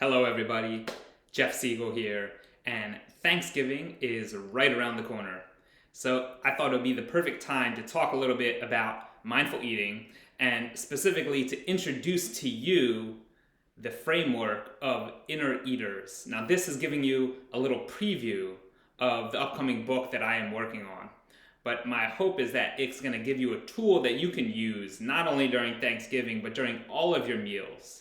Hello everybody, Jeff Siegel here, and Thanksgiving is right around the corner. So I thought it would be the perfect time to talk a little bit about mindful eating and specifically to introduce to you the framework of inner eaters. Now this is giving you a little preview of the upcoming book that I am working on. But my hope is that it's going to give you a tool that you can use not only during Thanksgiving, but during all of your meals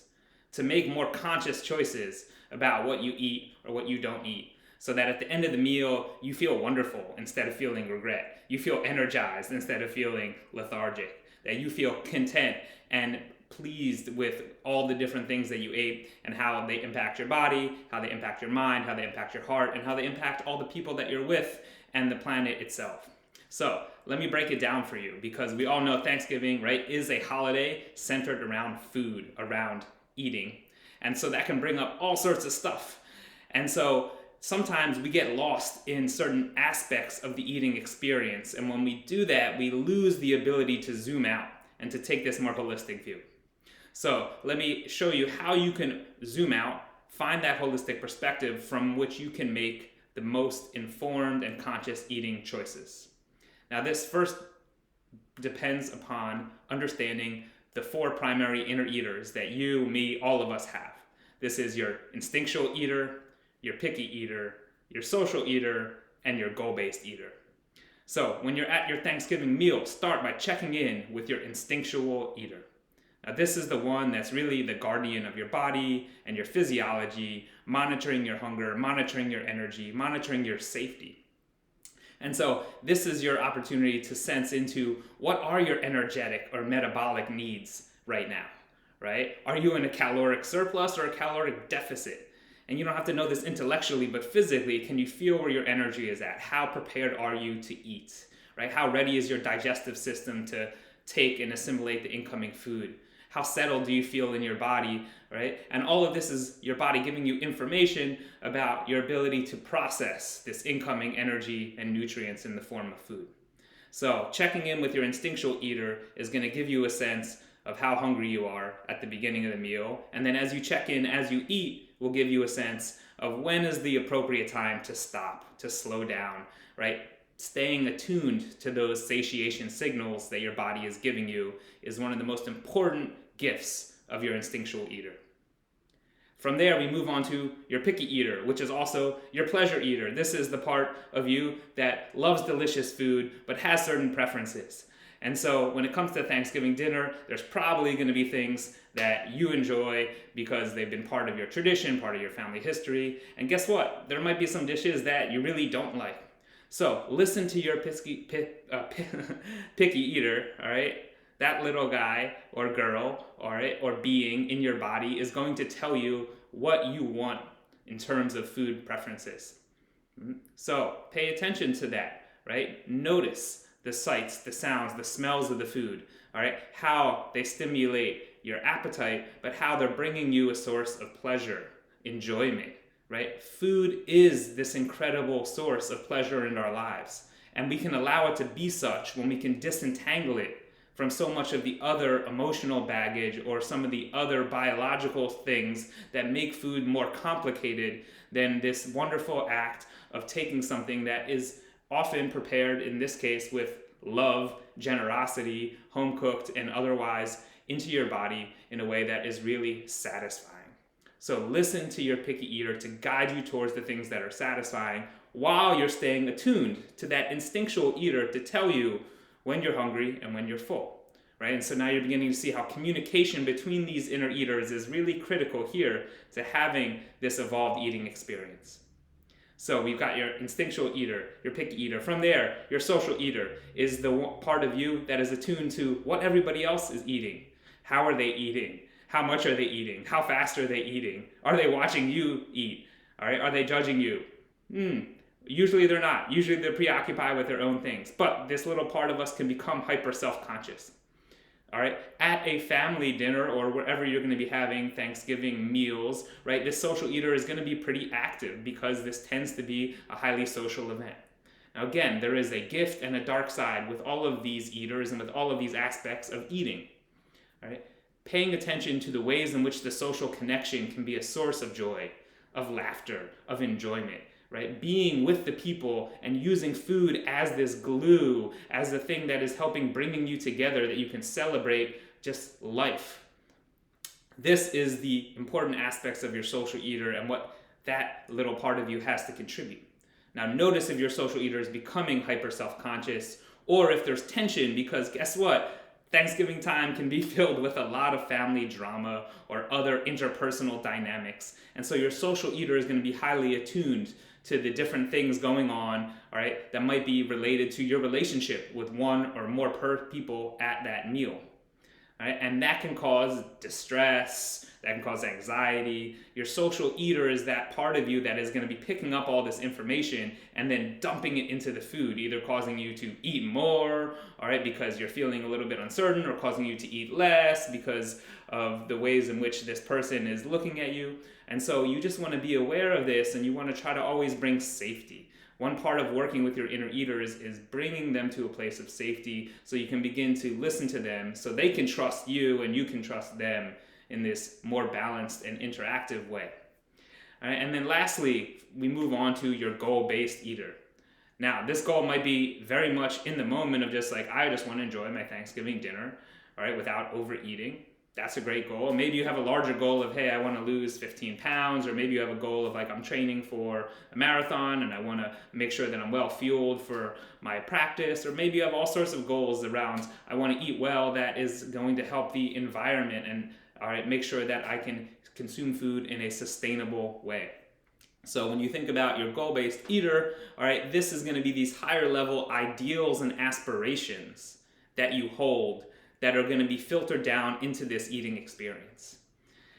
to make more conscious choices about what you eat or what you don't eat. So that at the end of the meal, you feel wonderful instead of feeling regret. You feel energized instead of feeling lethargic. That you feel content and pleased with all the different things that you ate and how they impact your body, how they impact your mind, how they impact your heart, and how they impact all the people that you're with and the planet itself. So let me break it down for you, because we all know Thanksgiving, right, is a holiday centered around food, around eating. And so that can bring up all sorts of stuff. And so sometimes we get lost in certain aspects of the eating experience. And when we do that, we lose the ability to zoom out and to take this more holistic view. So let me show you how you can zoom out, find that holistic perspective from which you can make the most informed and conscious eating choices. Now, this first depends upon understanding the four primary inner eaters that you, me, all of us have. This is your instinctual eater, your picky eater, your social eater, and your goal-based eater. So when you're at your Thanksgiving meal, start by checking in with your instinctual eater. Now this is the one that's really the guardian of your body and your physiology, monitoring your hunger, monitoring your energy, monitoring your safety. And so this is your opportunity to sense into what are your energetic or metabolic needs right now, right? Are you in a caloric surplus or a caloric deficit? And you don't have to know this intellectually, but physically, can you feel where your energy is at? How prepared are you to eat, right? How ready is your digestive system to take and assimilate the incoming food? How settled do you feel in your body, right? And all of this is your body giving you information about your ability to process this incoming energy and nutrients in the form of food. So checking in with your instinctual eater is going to give you a sense of how hungry you are at the beginning of the meal. And then as you check in, as you eat, will give you a sense of when is the appropriate time to stop, to slow down, right? Staying attuned to those satiation signals that your body is giving you is one of the most important gifts of your instinctual eater. From there, we move on to your picky eater, which is also your pleasure eater. This is the part of you that loves delicious food, but has certain preferences. And so when it comes to Thanksgiving dinner, there's probably going to be things that you enjoy because they've been part of your tradition, part of your family history. And guess what? There might be some dishes that you really don't like. So listen to your picky eater, all right? That little guy or girl, all right, or being in your body is going to tell you what you want in terms of food preferences. So pay attention to that, right? Notice the sights, the sounds, the smells of the food, all right? How they stimulate your appetite, but how they're bringing you a source of pleasure, enjoyment, right? Food is this incredible source of pleasure in our lives. And we can allow it to be such when we can disentangle it from so much of the other emotional baggage or some of the other biological things that make food more complicated than this wonderful act of taking something that is often prepared, in this case, with love, generosity, home cooked, and otherwise into your body in a way that is really satisfying. So listen to your picky eater to guide you towards the things that are satisfying while you're staying attuned to that instinctual eater to tell you when you're hungry and when you're full, right? And so now you're beginning to see how communication between these inner eaters is really critical here to having this evolved eating experience. So we've got your instinctual eater, your picky eater. From there, your social eater is the part of you that is attuned to what everybody else is eating. How are they eating? How much are they eating? How fast are they eating? Are they watching you eat? All right, are they judging you? Usually they're not. Usually they're preoccupied with their own things. But this little part of us can become hyper self-conscious. All right, at a family dinner or wherever you're going to be having Thanksgiving meals, right, this social eater is going to be pretty active because this tends to be a highly social event. Now again, there is a gift and a dark side with all of these eaters and with all of these aspects of eating. All right, paying attention to the ways in which the social connection can be a source of joy, of laughter, of enjoyment, right? Being with the people and using food as this glue, as the thing that is helping bringing you together, that you can celebrate just life. This is the important aspects of your social eater and what that little part of you has to contribute. Now, notice if your social eater is becoming hyper self-conscious, or if there's tension, because guess what? Thanksgiving time can be filled with a lot of family drama or other interpersonal dynamics. And so your social eater is going to be highly attuned to the different things going on, all right, that might be related to your relationship with one or more people at that meal. Right? And that can cause distress, that can cause anxiety. Your social eater is that part of you that is going to be picking up all this information and then dumping it into the food, either causing you to eat more, all right, because you're feeling a little bit uncertain, or causing you to eat less because of the ways in which this person is looking at you. And so you just want to be aware of this, and you want to try to always bring safety. One part of working with your inner eaters is bringing them to a place of safety so you can begin to listen to them so they can trust you and you can trust them in this more balanced and interactive way. All right, and then lastly, we move on to your goal-based eater. Now, this goal might be very much in the moment of just like, I just want to enjoy my Thanksgiving dinner, all right, without overeating. That's a great goal. Maybe you have a larger goal of, hey, I want to lose 15 pounds, or maybe you have a goal of like, I'm training for a marathon and I want to make sure that I'm well fueled for my practice, or maybe you have all sorts of goals around, I want to eat well that is going to help the environment and, all right, make sure that I can consume food in a sustainable way. So when you think about your goal-based eater, all right, this is going to be these higher level ideals and aspirations that you hold that are going to be filtered down into this eating experience.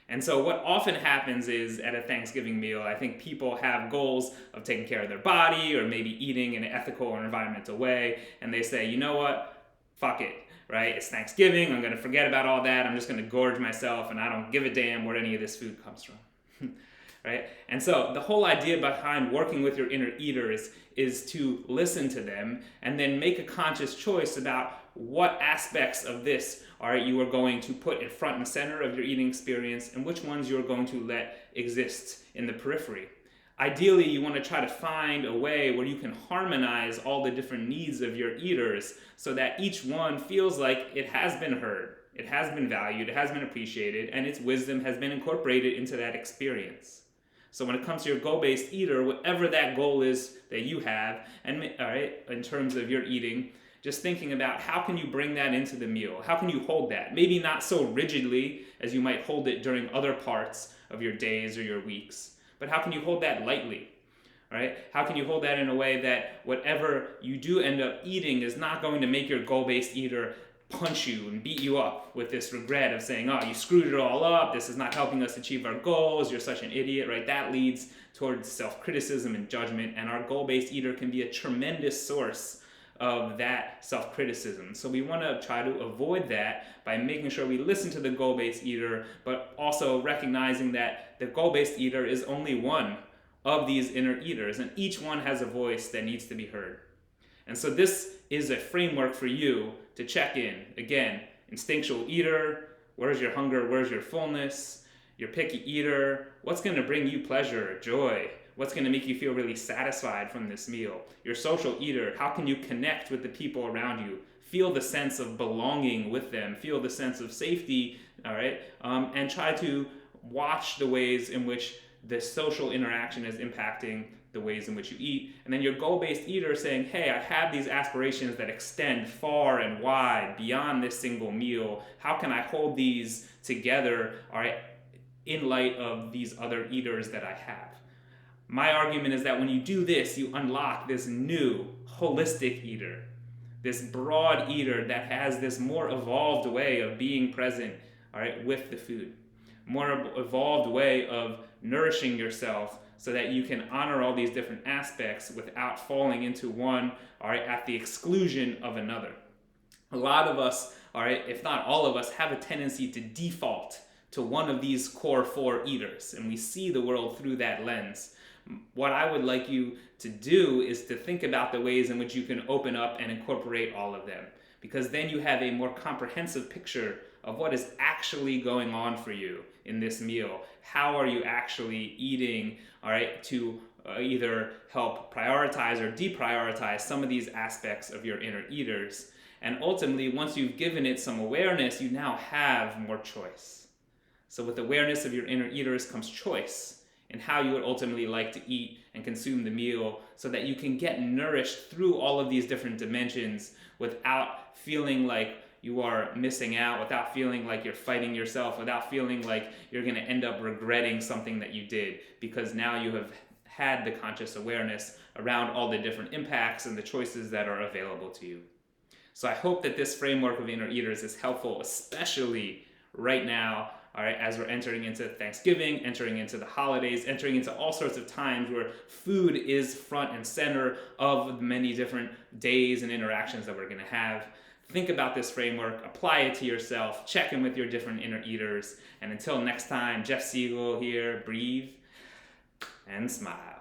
And so what often happens is at a Thanksgiving meal, I think people have goals of taking care of their body or maybe eating in an ethical or environmental way, and they say, you know what, fuck it, right? It's Thanksgiving, I'm going to forget about all that, I'm just going to gorge myself, and I don't give a damn where any of this food comes from. Right? And so the whole idea behind working with your inner eaters is to listen to them and then make a conscious choice about what aspects of this you are going to put in front and center of your eating experience, and which ones you're going to let exist in the periphery. Ideally, you want to try to find a way where you can harmonize all the different needs of your eaters so that each one feels like it has been heard, it has been valued, it has been appreciated, and its wisdom has been incorporated into that experience. So when it comes to your goal-based eater, whatever that goal is that you have, and all right, in terms of your eating, just thinking about how can you bring that into the meal? How can you hold that? Maybe not so rigidly as you might hold it during other parts of your days or your weeks, but how can you hold that lightly? All right? How can you hold that in a way that whatever you do end up eating is not going to make your goal-based eater punch you and beat you up with this regret of saying, oh, you screwed it all up, this is not helping us achieve our goals, you're such an idiot, right? That leads towards self-criticism and judgment, and our goal-based eater can be a tremendous source of that self-criticism. So we want to try to avoid that by making sure we listen to the goal-based eater, but also recognizing that the goal-based eater is only one of these inner eaters, and each one has a voice that needs to be heard. And so this is a framework for you to check in. Again, instinctual eater, where's your hunger, where's your fullness? Your picky eater, what's going to bring you pleasure, joy? What's going to make you feel really satisfied from this meal? Your social eater, how can you connect with the people around you? Feel the sense of belonging with them, feel the sense of safety, all right? And try to watch the ways in which the social interaction is impacting the ways in which you eat. And then your goal-based eater saying, hey, I have these aspirations that extend far and wide beyond this single meal. How can I hold these together, all right, in light of these other eaters that I have? My argument is that when you do this, you unlock this new holistic eater, this broad eater that has this more evolved way of being present, all right, with the food, more evolved way of nourishing yourself so that you can honor all these different aspects without falling into one, all right, at the exclusion of another. A lot of us, all right, if not all of us, have a tendency to default to one of these core four eaters, and we see the world through that lens. What I would like you to do is to think about the ways in which you can open up and incorporate all of them, because then you have a more comprehensive picture of what is actually going on for you in this meal. How are you actually eating, all right, to either help prioritize or deprioritize some of these aspects of your inner eaters. And ultimately, once you've given it some awareness, you now have more choice. So with awareness of your inner eaters comes choice in how you would ultimately like to eat and consume the meal, so that you can get nourished through all of these different dimensions without feeling like you are missing out, without feeling like you're fighting yourself, without feeling like you're going to end up regretting something that you did, because now you have had the conscious awareness around all the different impacts and the choices that are available to you. So I hope that this framework of inner eaters is helpful, especially right now, all right, as we're entering into Thanksgiving, entering into the holidays, entering into all sorts of times where food is front and center of the many different days and interactions that we're going to have. Think about this framework, apply it to yourself, check in with your different inner eaters, and until next time, Jeff Siegel here, breathe and smile.